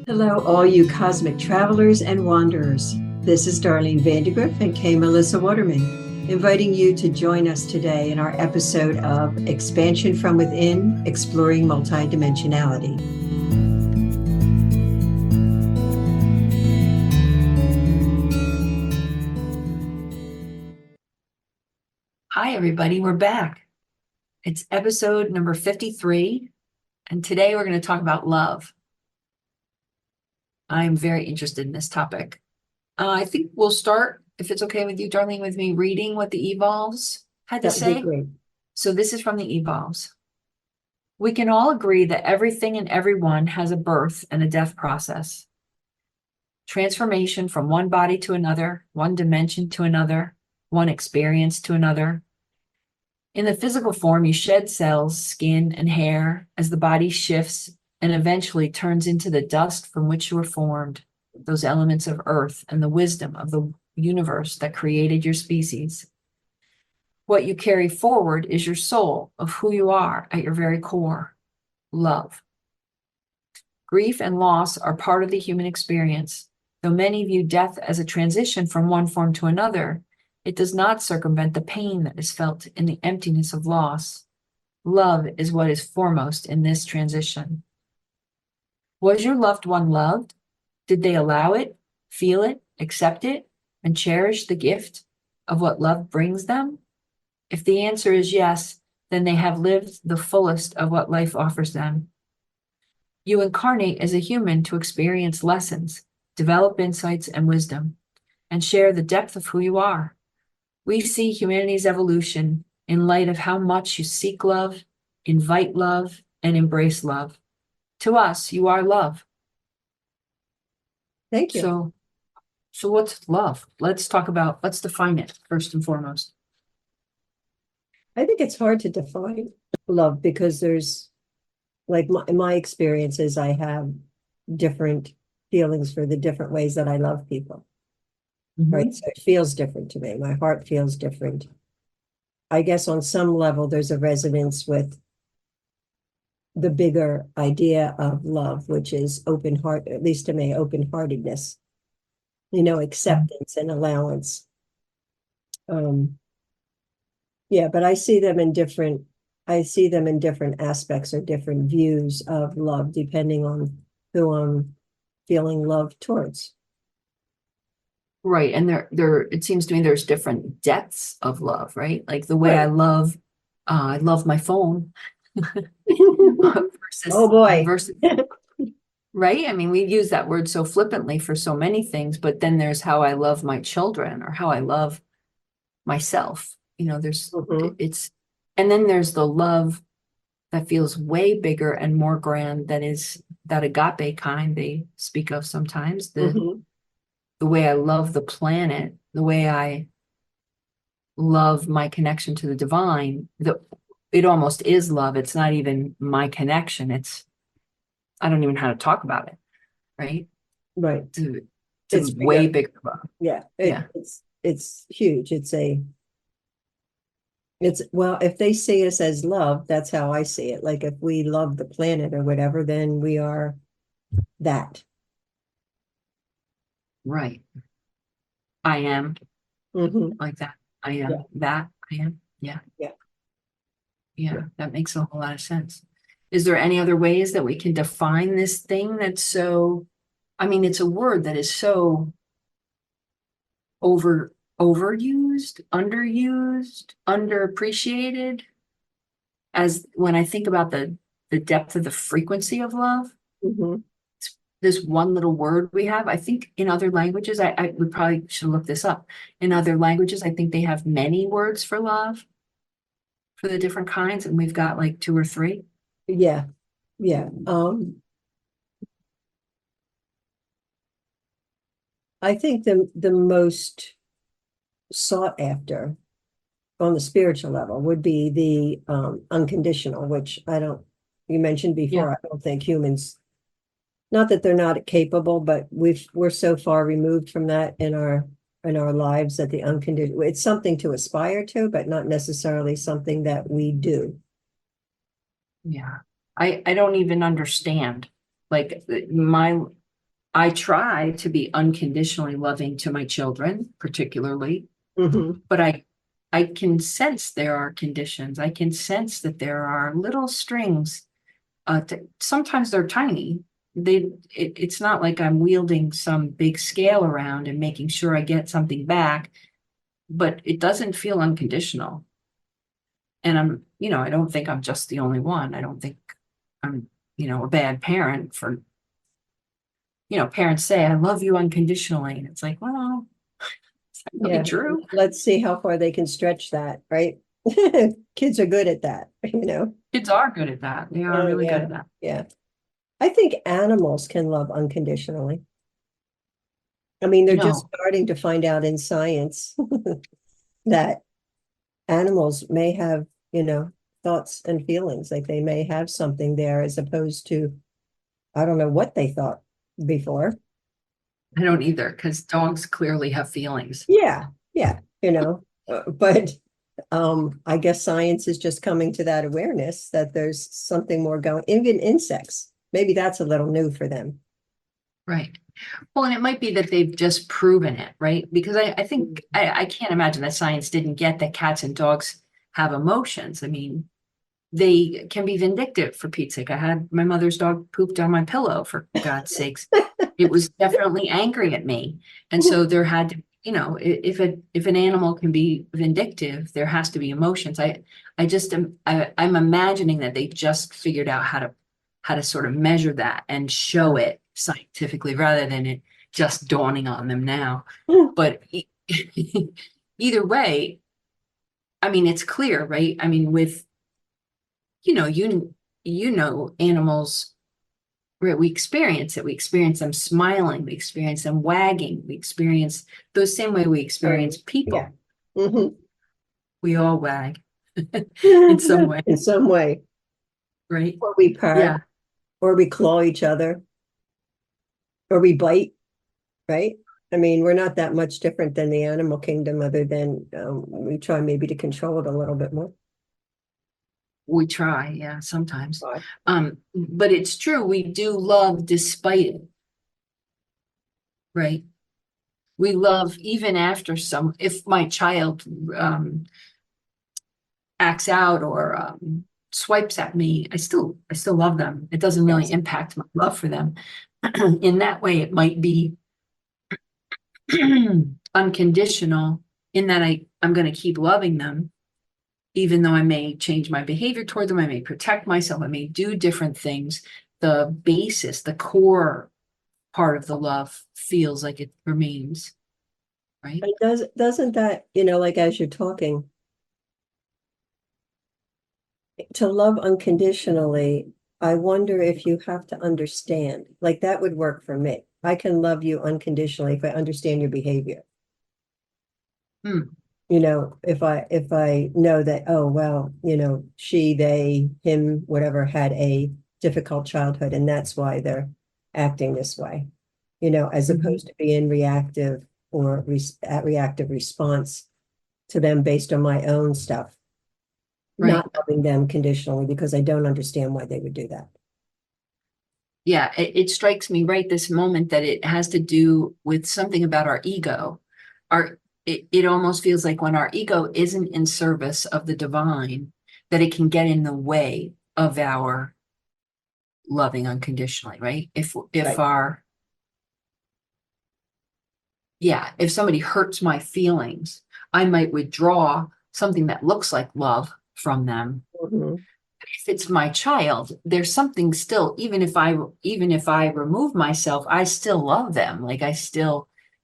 Hello, all you cosmic travelers and wanderers. This is Darlene Grift and K. Melissa Waterman, inviting you to join us today in our episode of Expansion from Within, Exploring Multidimensionality. Hi, everybody. We're back. It's episode number 53, and today we're going to talk about love. I'm very interested in this topic. I think we'll start, if it's okay with you, Darlene, with me reading what the Evolves had to say. Great. So this is from the Evolves. We can all agree that everything and everyone has a birth and a death process. Transformation from one body to another, one dimension to another, one experience to another. In the physical form, you shed cells, skin, and hair as the body shifts and eventually turns into the dust from which you were formed, those elements of earth and the wisdom of the universe that created your species. What you carry forward is your soul of who you are at your very core, love. Grief and loss are part of the human experience. Though many view death as a transition from one form to another, it does not circumvent the pain that is felt in the emptiness of loss. Love is what is foremost in this transition. Was your loved one loved? Did they allow it, feel it, accept it, and cherish the gift of what love brings them? If the answer is yes, then they have lived the fullest of what life offers them. You incarnate as a human to experience lessons, develop insights and wisdom, and share the depth of who you are. We see humanity's evolution in light of how much you seek love, invite love, and embrace love. To us, you are love. Thank you. So what's love? Let's define it first and foremost. I think it's hard to define love because there's, like, in my experiences, I have different feelings for the different ways that I love people. Right. So it feels different to me. My heart feels different. I guess on some level, there's a resonance with the bigger idea of love, which is open heart, at least to me, open-heartedness, acceptance and allowance. Yeah, but I see them in different aspects or different views of love, depending on who I'm feeling love towards. Right. And it seems to me there's different depths of love, right? Like the way Right. I love my phone. versus, Oh boy. Right? I mean, we use that word so flippantly for so many things, but then there's how I love my children or how I love myself. There's and then there's the love that feels way bigger and more grand, that is that agape kind they speak of sometimes. The way I love the planet, the way I love my connection to the divine, it almost is love. It's not even my connection. I don't even know how to talk about it. Right. Right. It's way bigger love. Yeah. It's huge. Well, if they see us as love, that's how I see it. Like if we love the planet or whatever, then we are that. Right. I am like that. I am that. I am. Yeah. Yeah. That makes a whole lot of sense. Is there any other ways that we can define this thing that's so, it's a word that is so overused, underused, underappreciated, as when I think about the depth of the frequency of love. This one little word we have, I think in other languages, we probably should look this up. In other languages, I think they have many words for love, for the different kinds, and we've got like 2 or 3. Yeah. I think the most sought after on the spiritual level would be the unconditional, which you mentioned before. I don't think humans, not that they're not capable, but we're so far removed from that in our lives that the unconditional, it's something to aspire to, but not necessarily something that we do. Yeah. I don't even understand. Like I try to be unconditionally loving to my children, particularly, Mhm. but I can sense there are conditions. I can sense that there are little strings. Sometimes they're tiny. It's not like I'm wielding some big scale around and making sure I get something back, but it doesn't feel unconditional. And I don't think I'm just the only one. I don't think I'm, a bad parent for, parents say, I love you unconditionally. And it's like, well, is that really Yeah, true? let's see how far they can stretch that, right? Kids are good at that, you know? Kids are good at that. They are Oh, really good yeah, at that. yeah. I think animals can love unconditionally. I mean, they're just No, starting to find out in science that animals may have, thoughts and feelings, like they may have something there as opposed to, I don't know what they thought before. I don't either, because dogs clearly have feelings. Yeah, yeah, but I guess science is just coming to that awareness that there's something more going, even insects. Maybe that's a little new for them. Right. Well, and it might be that they've just proven it, right? Because I think I can't imagine that science didn't get that cats and dogs have emotions. I mean, they can be vindictive for Pete's sake. I had my mother's dog pooped on my pillow, for God's sakes. It was definitely angry at me. And so there had to, if an animal can be vindictive, there has to be emotions. I just am I'm imagining that they just figured out how to sort of measure that and show it scientifically rather than it just dawning on them now. But either way, I mean, it's clear, right? I mean, with animals, right? We experience it. We experience them smiling. We experience them wagging. We experience those same way we experience Yeah. people. Mhm. We all wag in some way, In some way, right? or we purr, Yeah, or we claw each other, or we bite, right? I mean, we're not that much different than the animal kingdom, other than we try maybe to control it a little bit more. we try. Yeah, sometimes. Right. But it's true. We do love despite it, right? We love even after if my child acts out or swipes at me, I still love them. It doesn't really Yes. impact my love for them. In that way, it might be unconditional in that I'm going to keep loving them, even though I may change my behavior toward them. I may protect myself. I may do different things. The basis, the core part of the love feels like it remains, right? And doesn't that, like as you're talking, to love unconditionally, I wonder if you have to understand, like that would work for me. I can love you unconditionally if I understand your behavior. Hmm. If I know that, oh, well, she, they, him, whatever, had a difficult childhood and that's why they're acting this way, as Mhm. opposed to being reactive or at reactive response to them based on my own stuff, Right. not loving them conditionally because I don't understand why they would do that. Yeah, it strikes me right this moment that it has to do with something about our ego. It almost feels like when our ego isn't in service of the divine, that it can get in the way of our loving unconditionally, right? If Right. our yeah, if somebody hurts my feelings, I might withdraw something that looks like love from them. Mhm. If it's my child, there's something still, even if I remove myself, I still love them. Like Right.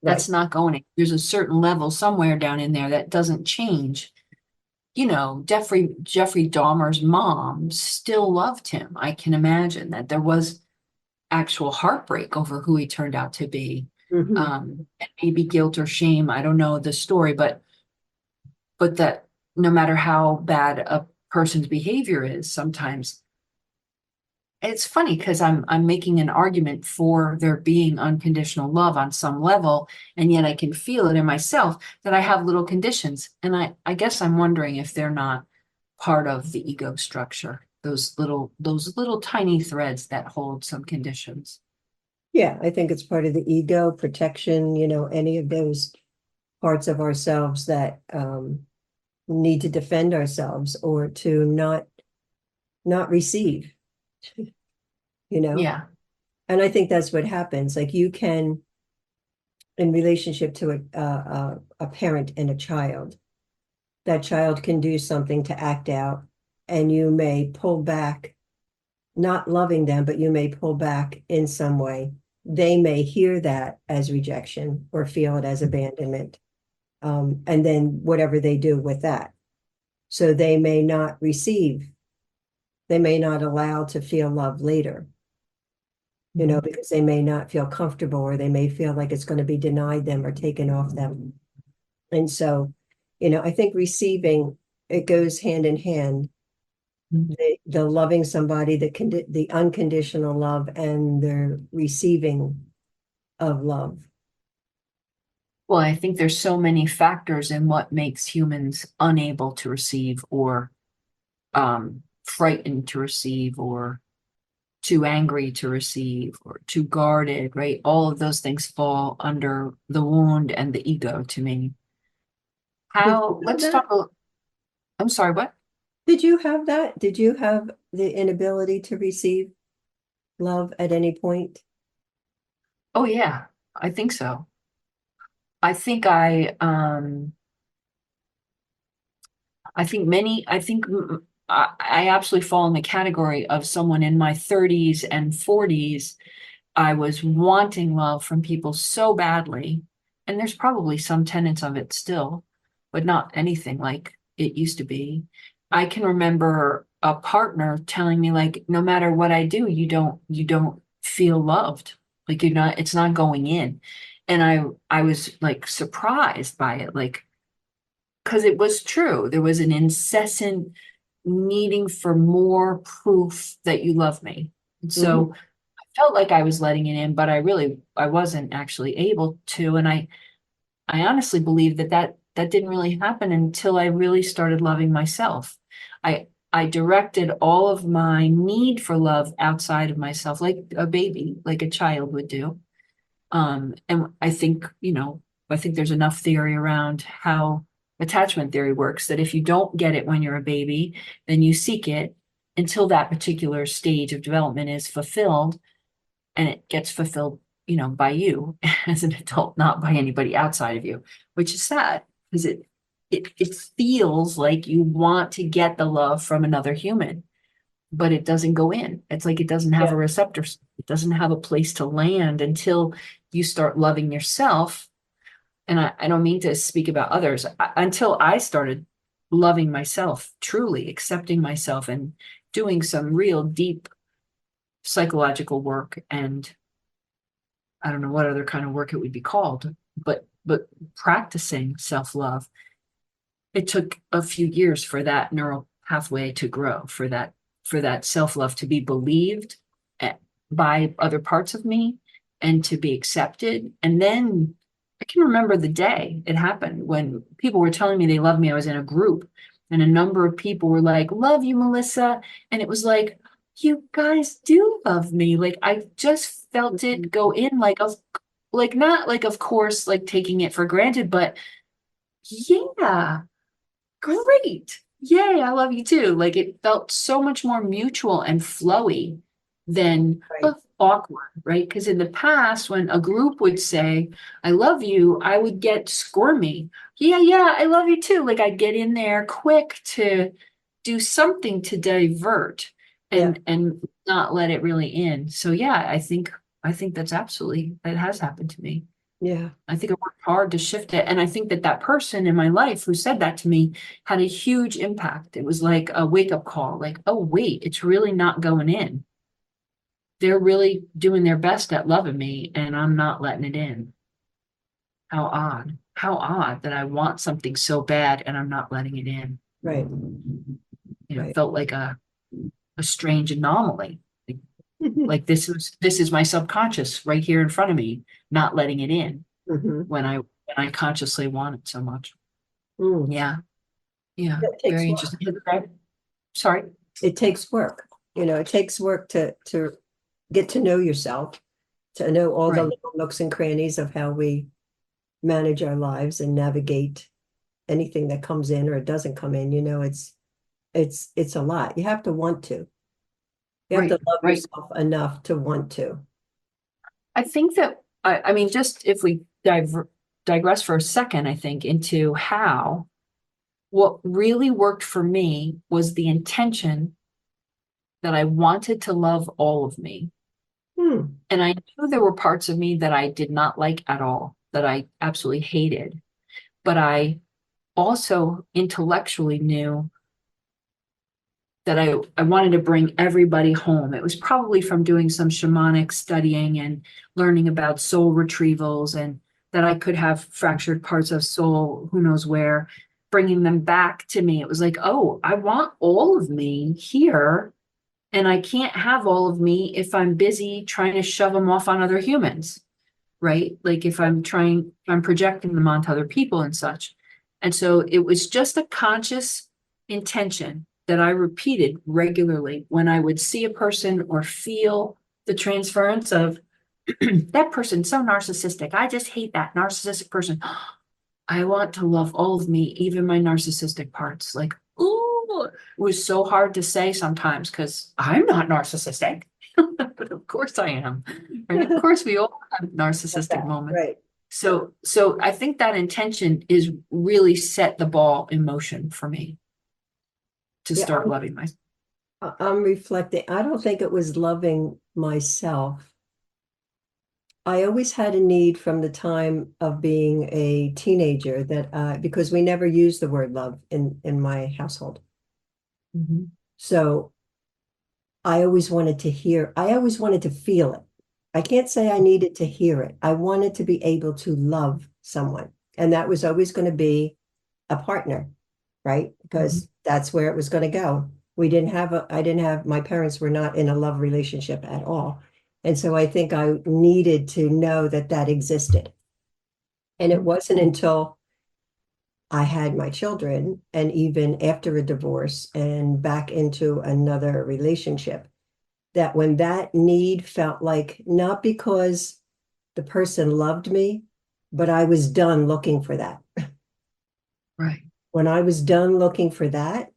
that's not going. There's a certain level somewhere down in there that doesn't change. Jeffrey Dahmer's mom still loved him. I can imagine that there was actual heartbreak over who he turned out to be. Mhm. And maybe guilt or shame. I don't know the story, but that no matter how bad a person's behavior is, sometimes it's funny because I'm making an argument for there being unconditional love on some level, and yet I can feel it in myself that I have little conditions. And I guess I'm wondering if they're not part of the ego structure. those little tiny threads that hold some conditions. Yeah, I think it's part of the ego protection, any of those parts of ourselves that need to defend ourselves or to not receive, you know? Yeah. And I think that's what happens. Like you can, in relationship to a parent and a child, that child can do something to act out, and you may pull back, not loving them, but you may pull back in some way. They may hear that as rejection or feel it as abandonment. And then whatever they do with that. So they may not receive, they may not allow to feel love later, because they may not feel comfortable or they may feel like it's going to be denied them or taken off them. And so, I think receiving, it goes hand in hand. Mhm. The loving somebody, the unconditional love and the receiving of love. Well, I think there's so many factors in what makes humans unable to receive or frightened to receive or too angry to receive or too guarded, right? All of those things fall under the wound and the ego to me. Did you have Let's that? talk I'm sorry, what? Did you have that? Did you have the inability to receive love at any point? Oh yeah, I think so. I think I think I absolutely fall in the category of someone in my 30s and 40s. I was wanting love from people so badly, and there's probably some tenets of it still, but not anything like it used to be. I can remember a partner telling me like, no matter what I do, you don't feel loved. Like it's not going in. And I was like surprised by it, like, because it was true. There was an incessant needing for more proof that you love me. And Mhm. so felt like I was letting it in, but I wasn't actually able to. And I honestly believe that didn't really happen until I really started loving myself. I directed all of my need for love outside of myself, like a baby, like a child would do. And I think there's enough theory around how attachment theory works that if you don't get it when you're a baby, then you seek it until that particular stage of development is fulfilled, and it gets fulfilled, by you as an adult, not by anybody outside of you, which is sad because it feels like you want to get the love from another human, but it doesn't go in. It's like it doesn't have Yeah. a receptor. It doesn't have a place to land until you start loving yourself. And I don't mean to speak about others. Until I started loving myself, truly accepting myself and doing some real deep psychological work, and I don't know what other kind of work it would be called, but practicing self-love. It took a few years for that neural pathway to grow, for that self-love to be believed eh, by other parts of me and to be accepted. And then I can remember the day it happened when people were telling me they loved me. I was in a group and a number of people were like, "Love you, Melissa." And it was like, you guys do love me. Like I just felt it go in, like not like of course like taking it for granted, but yeah, great. Yay, I love you too. Like it felt so much more mutual and flowy than Right. awkward, right? Because in the past, when a group would say, "I love you," I would get squirmy. Yeah, yeah, I love you too. Like I'd get in there quick to do something to divert Yeah. and not let it really in. So yeah, I think that has happened to me. Yeah. I think I worked hard to shift it. And I think that person in my life who said that to me had a huge impact. It was like a wake up call, like, oh, wait, it's really not going in. They're really doing their best at loving me, and I'm not letting it in. How odd. How odd that I want something so bad and I'm not letting it in. Right. It Right. felt like a strange anomaly. Like this is my subconscious right here in front of me, not letting it in Mhm. when I consciously want it so much. Mm. Yeah. Yeah, That takes very work. interesting. Sorry. it takes work. It takes work to get to know yourself, to know all the Right. little nooks and crannies of how we manage our lives and navigate anything that comes in or doesn't come in. It's a lot. You have to want to. You have Right. to love Right. yourself enough to want to. I think that, I mean, just if we digress for a second, I think into how what really worked for me was the intention that I wanted to love all of me. Hmm. And I knew there were parts of me that I did not like at all, that I absolutely hated. But I also intellectually knew that I wanted to bring everybody home. It was probably from doing some shamanic studying and learning about soul retrievals, and that I could have fractured parts of soul, who knows where, bringing them back to me. It was like, oh, I want all of me here. And I can't have all of me if I'm busy trying to shove them off on other humans, right? Like if I'm projecting them onto other people and such. And so it was just a conscious intention that I repeated regularly when I would see a person or feel the transference of that person's so narcissistic. I just hate that narcissistic person. I want to love all of me, even my narcissistic parts. Like, ooh, it was so hard to say sometimes because I'm not narcissistic. But of course I am. Right? Of course we all have Like narcissistic that. moments. Right. So I think that intention is really set the ball in motion for me to Yeah, start loving myself. I'm reflecting. I don't think it was loving myself. I always had a need from the time of being a teenager that because we never used the word love in my household. Mhm. So I always wanted to feel it. I can't say I needed to hear it. I wanted to be able to love someone. And that was always going to be a partner, right? Mhm. Because that's where it was going to go. I didn't have, my parents were not in a love relationship at all. And so I think I needed to know that that existed. And it wasn't until I had my children and even after a divorce and back into another relationship that when that need felt like not because the person loved me, but I was done looking for that. Right. When I was done looking for that,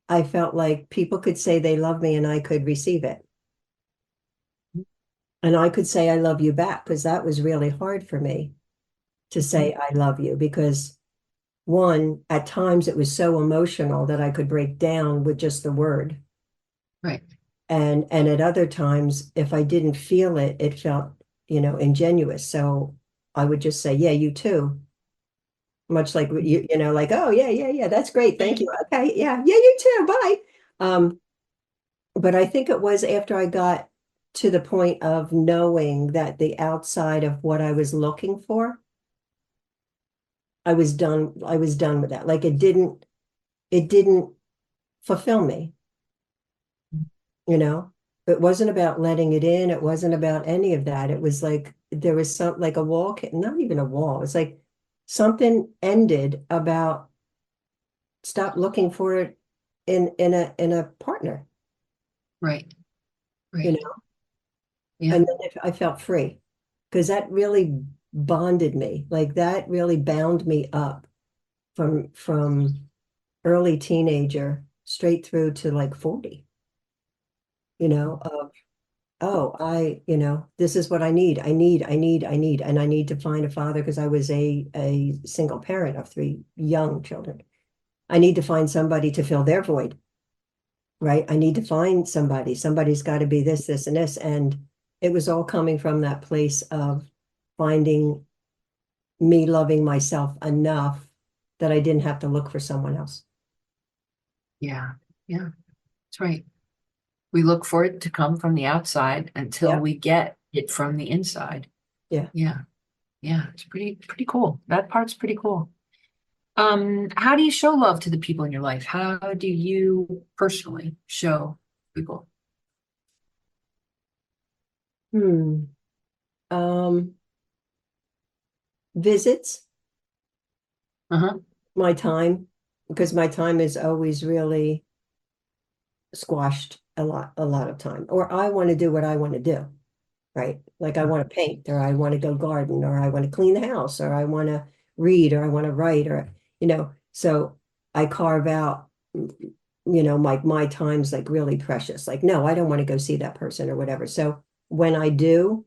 I felt like people could say they love me and I could receive it. And I could say I love you back because that was really hard for me to Mhm. say I love you because one, at times it was so emotional that I could break down with just the word. Right. And at other times, if I didn't feel it, it felt, ingenuous. So I would just say, yeah, you too. Much like like, oh yeah, yeah, yeah, that's great. Thank you. Okay, yeah, yeah, you too. Bye. Um, but I think it was after I got to the point of knowing that the outside of what I was looking for, I was done with that. Like it didn't fulfill me, you know? It wasn't about letting it in. It wasn't about any of that. It was like there was some like a wall, not even a wall. It's like something ended about stop looking for it in a partner, Right. you Right. know? Yeah. And then I felt free because that really bonded me. Like that really bound me up from early teenager straight through to like 40, of oh, this is what I need. And I need to find a father because I was a single parent of three young children. I need to find somebody to fill their void, right? I need to find somebody. Somebody's got to be this, this, and this. And it was all coming from that place of finding me loving myself enough that I didn't have to look for someone else. Yeah. Yeah. That's right. We look for it to come from the outside until Yeah, we get it from the inside. yeah. Yeah. Yeah. It's pretty cool. That part's pretty cool. How do you show love to the people in your life? How do you personally show people? Hmm. Um, Visits, Uh-huh. my time, because my time is always really squashed a lot of time. Or I want to do what I want to do, right? Like I want to paint, or I want to go garden, or I want to clean the house, or I want to read, or I want to write, or so I carve out, my time's like really precious. Like, no, I don't want to go see that person or whatever. So when I do,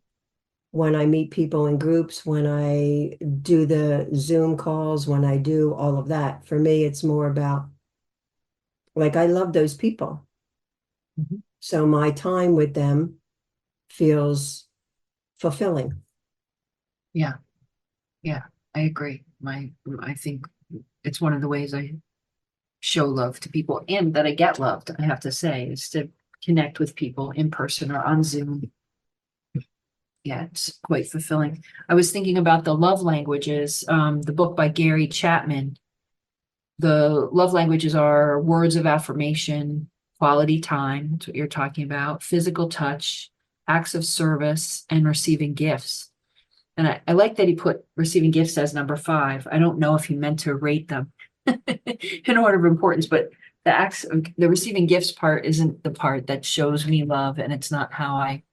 when I meet people in groups, when I do the Zoom calls, when I do all of that, for me, it's more about like I love those people. Mhm. So my time with them feels fulfilling. Yeah, yeah, I agree. I think it's one of the ways I show love to people and that I get loved, I have to say, is to connect with people in person or on Zoom. Yeah, it's quite fulfilling. I was thinking about the love languages, the book by Gary Chapman. The love languages are words of affirmation, quality time, that's what you're talking about, physical touch, acts of service, and receiving gifts. And I like that he put receiving gifts as number 5. I don't know if he meant to rate them in order of importance, but the receiving gifts part isn't the part that shows me love, and it's not how I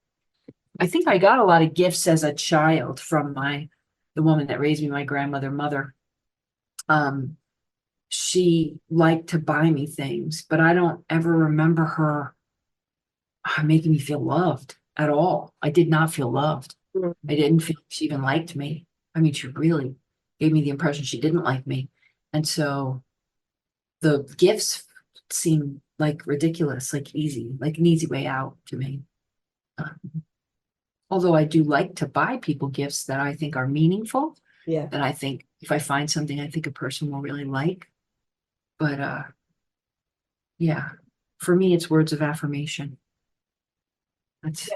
think I got a lot of gifts as a child from the woman that raised me, my grandmother, mother. Um, she liked to buy me things, but I don't ever remember her making me feel loved at all. I did not feel loved. I didn't feel she even liked me. I mean, she really gave me the impression she didn't like me. And so the gifts seem like ridiculous, like easy, like an easy way out to me. Um, Although I do like to buy people gifts that I think are meaningful, Yeah. that I think if I find something I think a person will really like. But yeah, for me, it's words of affirmation.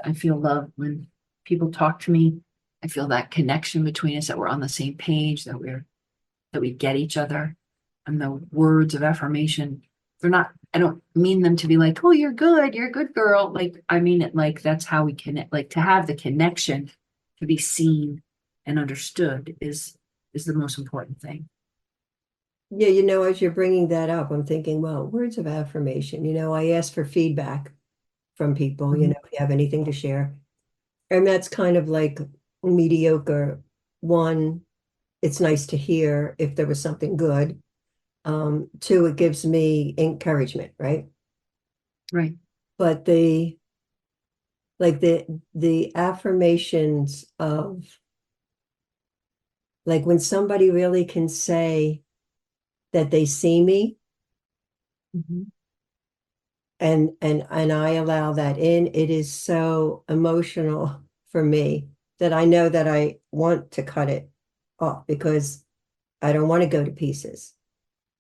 I feel love when people talk to me. I feel that connection between us, that we're on the same page, that we get each other. And the words of affirmation, I don't mean them to be like, oh, you're a good girl. Like, I mean it like that's how we connect, like to have the connection, to be seen and understood is the most important thing. Yeah, as you're bringing that up, I'm thinking, well, words of affirmation. I ask for feedback from people, Mhm. if you have anything to share. And that's kind of like mediocre. One, it's nice to hear if there was something good. Two, it gives me encouragement, right? Right. But the affirmations of like when somebody really can say that they see me Mhm. and I allow that in, it is so emotional for me that I know that I want to cut it off because I don't want to go to pieces,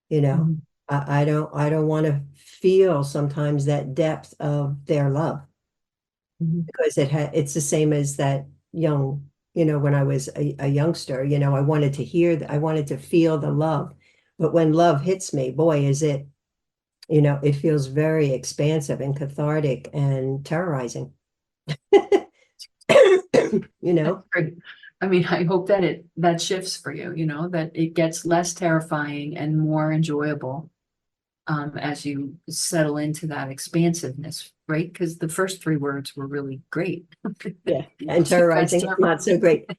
you know. Mhm. I don't want to feel sometimes that depth of their love Mhm. because it's the same as that young, when I was a youngster, I wanted to hear that, I wanted to feel the love. But when love hits me, boy, it feels very expansive and cathartic and terrorizing. You That's know? great. I mean, I hope that that shifts for you, that it gets less terrifying and more enjoyable as you settle into that expansiveness, right? Because the first 3 words were really great. Yeah. And Two words terrorizing, not so great.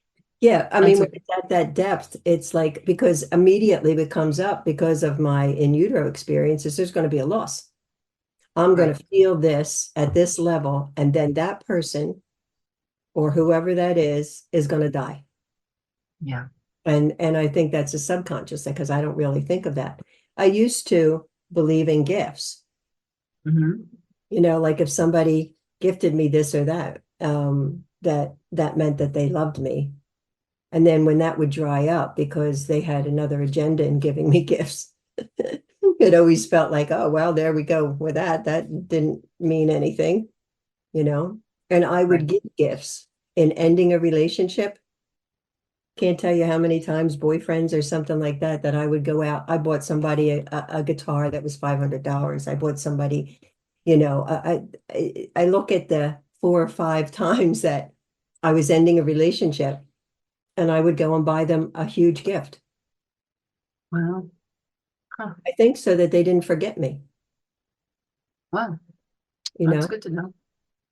Yeah, I mean, That's when okay. it's at that depth, it's like because immediately it comes up because of my in utero experiences, there's going to be a loss. I'm going Right. to feel this at this level, and then that person or whoever that is going to die. Yeah. And I think that's a subconscious because I don't really think of that. I used to believe in gifts, Hmm. like if somebody gifted me this or that, that meant that they loved me. And then when that would dry up because they had another agenda in giving me gifts, it always felt like, oh, well, there we go with that. That didn't mean anything, you know? And I would Right. give gifts in ending a relationship. Can't tell you how many times boyfriends or something like that, that I would go out. I bought somebody a guitar that was $500. I bought somebody, I look at the 4 or 5 times that I was ending a relationship and I would go and buy them a huge gift. Well, huh. I think so that they didn't forget me. Wow. you That's know? good to know.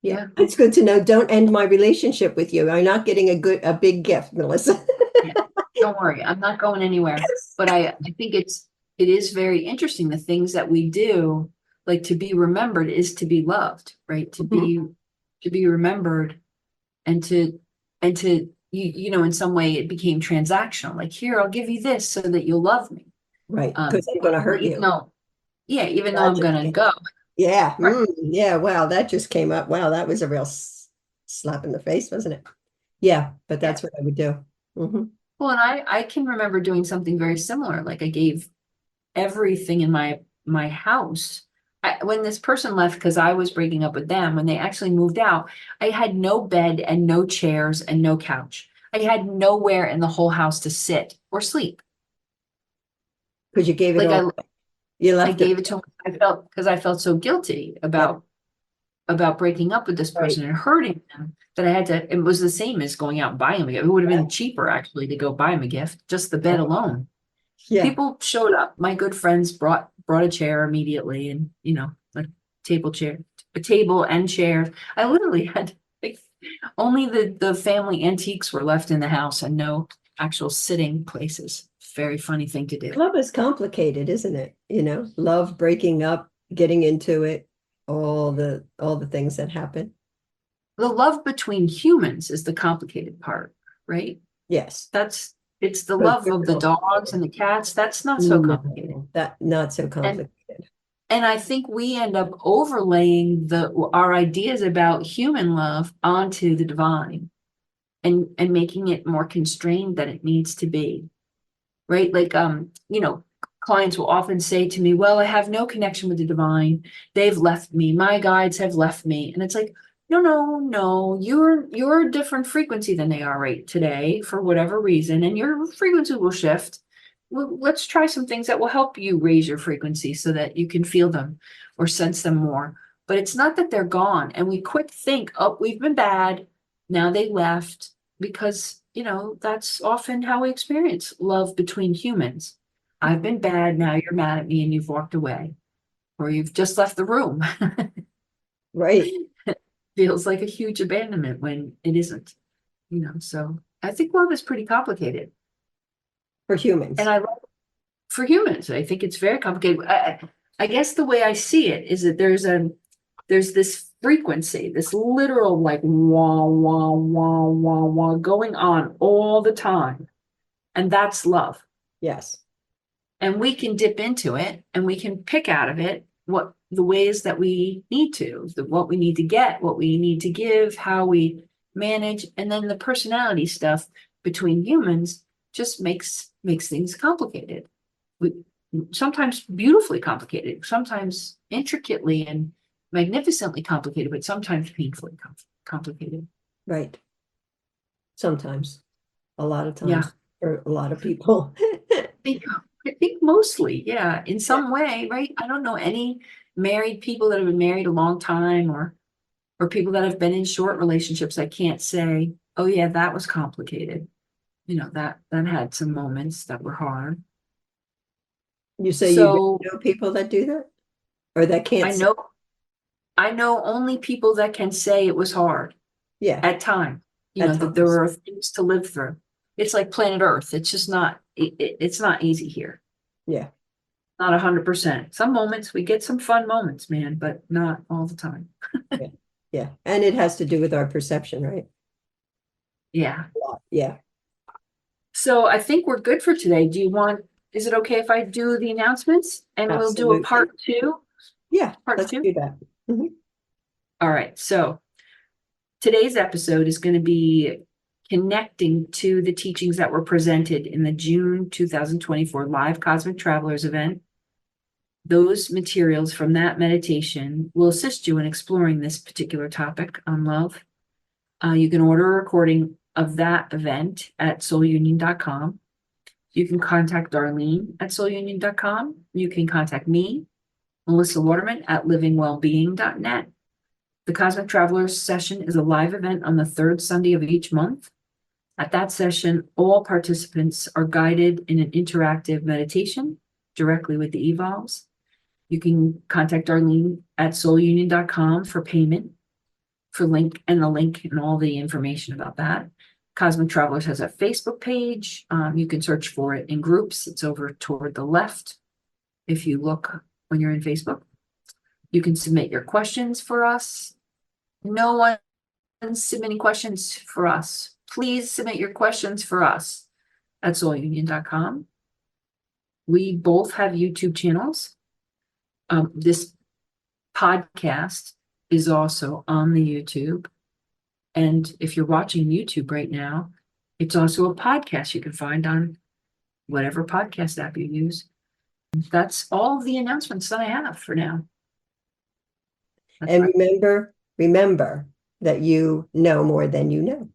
Yeah, it's good to know. Don't end my relationship with you. I'm not getting a big gift, Melissa. Yeah. Don't worry, I'm not going anywhere. But I think it is very interesting, the things that we do, like to be remembered is to be loved, right? To be remembered and to you know, in some way it became transactional. Like, here, I'll give you this so that you'll love me. Right, because I'm going to hurt Even you. though, yeah, even though That I'm just gonna came. go. Yeah, Right. yeah. Wow, that just came up. Wow, that was a real slap in the face, wasn't it? Yeah, but Yeah. that's what I would do. Hmm. Well, and I can remember doing something very similar. Like, I gave everything in my house. When this person left, because I was breaking up with them, when they actually moved out, I had no bed and no chairs and no couch. I had nowhere in the whole house to sit or sleep. Because you gave it Like, all. You I left it. gave it to them. I felt so guilty Yeah, about breaking up with this right. person and hurting them, that I had to. It was the same as going out and buying them a gift. It would have been cheaper actually to go buy them a gift, just the bed alone. Yeah, People showed up. My good friends brought a chair immediately, and a a table and chairs. I literally had, like, only the family antiques were left in the house and no actual sitting places. Very funny thing to do. love is complicated, isn't it? Love, breaking up, getting into it, all the things that happen. The love between humans is the complicated part, right? Yes. It's the Because love we're of the real- dogs and the cats. That's not so complicated. No, that not so And complicated. And I think we end up overlaying our ideas about human love onto the divine, and making it more constrained than it needs to be. Right? Like, clients will often say to me, well, I have no connection with the divine. They've left me. My guides have left me. And it's like, no, no, no, you're a different frequency than they are right today for whatever reason, and your frequency will shift. Well, let's try some things that will help you raise your frequency so that you can feel them or sense them more. But it's not that they're gone. And we quick think, oh, we've been bad. Now they left, because, that's often how we experience love between humans. I've been bad. Now you're mad at me and you've walked away, or you've just left the room. Right. Feels like a huge abandonment when it isn't, so I think love is pretty complicated. For And humans. I love, for humans, I think it's very complicated. I guess the way I see it is that there's this frequency, this literal, like, wah, wah, wah, wah, wah, going on all the time. And that's love. Yes. And we can dip into it and we can pick out of it what the ways that we need to, what we need to get, what we need to give, how we manage. And then the personality stuff between humans just makes things complicated. We sometimes beautifully complicated, sometimes intricately and magnificently complicated, but sometimes painfully complicated. Right. Sometimes. A lot of Yeah. times. For a lot of people. I think mostly, yeah, in Yeah. some way, right? I don't know any married people that have been married a long time, or people that have been in short relationships. I can't say, oh yeah, that was complicated. That had some moments that were hard. You say you So know people that do that? Or that I can't say, know I know only people that can say it was hard yeah, at times, at that there times. are things to live through. It's like planet Earth. It's just not, it's not easy here. Yeah. Not 100%. Some moments we get some fun moments, man, but not all the time. Yeah. Yeah. And it has to do with our perception, right? Yeah. A lot. Yeah. So I think we're good for today. Is it okay if I do the announcements and we'll do a Absolutely. part two? Yeah. Part Let's two? do that. Mhm. All right. So today's episode is going to be connecting to the teachings that were presented in the June 2024 Live Cosmic Travelers event. Those materials from that meditation will assist you in exploring this particular topic on love. You can order a recording of that event at soulunion.com. You can contact Darlene at soulunion.com. You can contact me, Melissa Waterman, at livingwellbeing.net. The Cosmic Travelers session is a live event on the third Sunday of each month. At that session, all participants are guided in an interactive meditation directly with the evolves. You can contact Darlene at soulunion.com for payment, for link and all the information about that. Cosmic Travelers has a Facebook page. You can search for it in groups. It's over toward the left if you look when you're in Facebook. You can submit your questions for us. No one's submitting questions for us. Please submit your questions for us at soulunion.com. We both have YouTube channels. This podcast is also on the YouTube. And if you're watching YouTube right now, it's also a podcast you can find on whatever podcast app you use. That's all the announcements that I have for now. And remember that you know more than you know.